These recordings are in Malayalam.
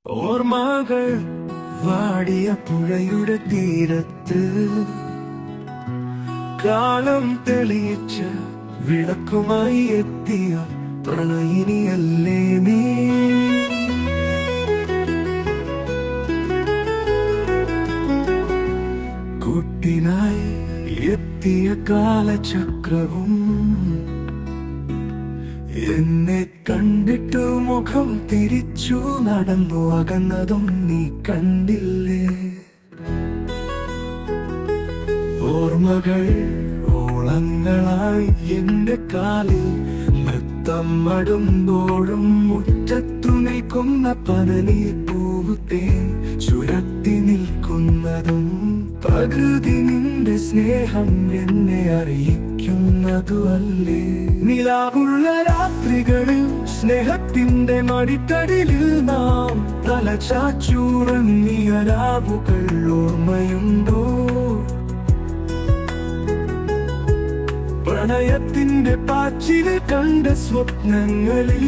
ഓർമ്മകൾ വാടിയ പുഴയുടെ തീരത്ത് കാലം തെളിയിച്ച വിളക്കുമായി എത്തിയ പ്രണയിനിയല്ലേ നീ. കൂട്ടിനായി എത്തിയ കാലചക്രവും എന്നെ കണ്ടിട്ടു മുഖം തിരിച്ചു നടന്നു അകന്നതും നീ കണ്ടില്ലേ. ഓർമ്മകൾ ഓളങ്ങളായി എന്റെ കാലിൽ നൃത്തം അടുമ്പോഴും മുറ്റത്തു നിൽക്കുന്ന പനനീ പൂവുത്തേ ചുരത്തി നിൽക്കുന്നതും പ്രകൃതി നിന്റെ സ്നേഹം എന്നെ അറിയിക്കുന്നതു അല്ലേ. നിലാവുള്ള രാത്രികളിൽ സ്നേഹത്തിന്റെ മടിത്തടിലിൽ നാം തലചാച്ചൂറങ്ങിയ രാവുകൾ ഓർമ്മയുണ്ടോ. പ്രണയത്തിന്റെ പാച്ചിൽ കണ്ട സ്വപ്നങ്ങളിൽ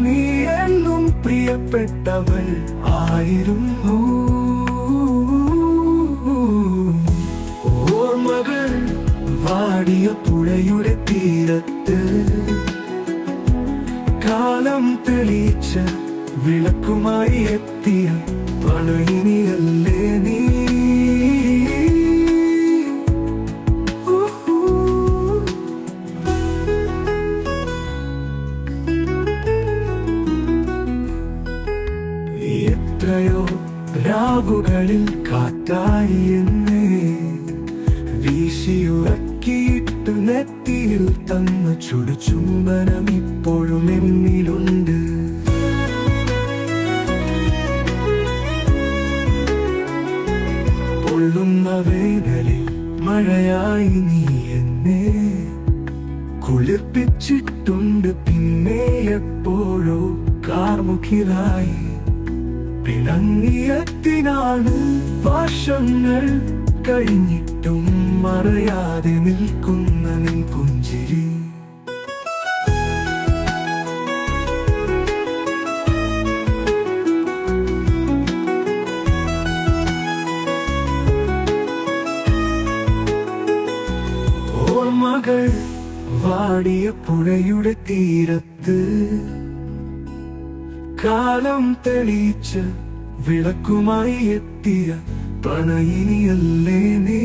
നീ എന്നും പ്രിയപ്പെട്ടവൾ ആയിരുന്നു. ഓർമ്മകൾ വാടിയ പുഴയുടെ തീരത്ത് കാലം തെളിയിച്ച വിളക്കുമായി എത്തിയ പ്രണയിനിയല്ലേ നീ. എത്രയോ രാവുകളിൽ കാറ്റായി എന്നെ വീശിയുറക്കിയിട്ട് നെറ്റിയിൽ തന്ന ചുടുചുംബനം ഇപ്പോഴും എന്നിലുണ്ട്. പൊള്ളുന്ന വേനലിൽ മഴയായി നീ എന്നെ കുളിർപ്പിച്ചിട്ടുണ്ട്. പിന്നെ എപ്പോഴോ കാർമുഖിലായി പിണങ്ങിയത്തിനാണ് വർഷങ്ങൾ കഴിഞ്ഞിട്ടും മറയാതെ നിൽക്കുന്ന നിൻ പുഞ്ചിരി. ഓർമ്മകൾ വാടിയ പുഴയുടെ തീരത്ത് കാലം തെളിയിച്ച വിളക്കുമായി എത്തിയ പ്രണയിനിയല്ലേ നീ.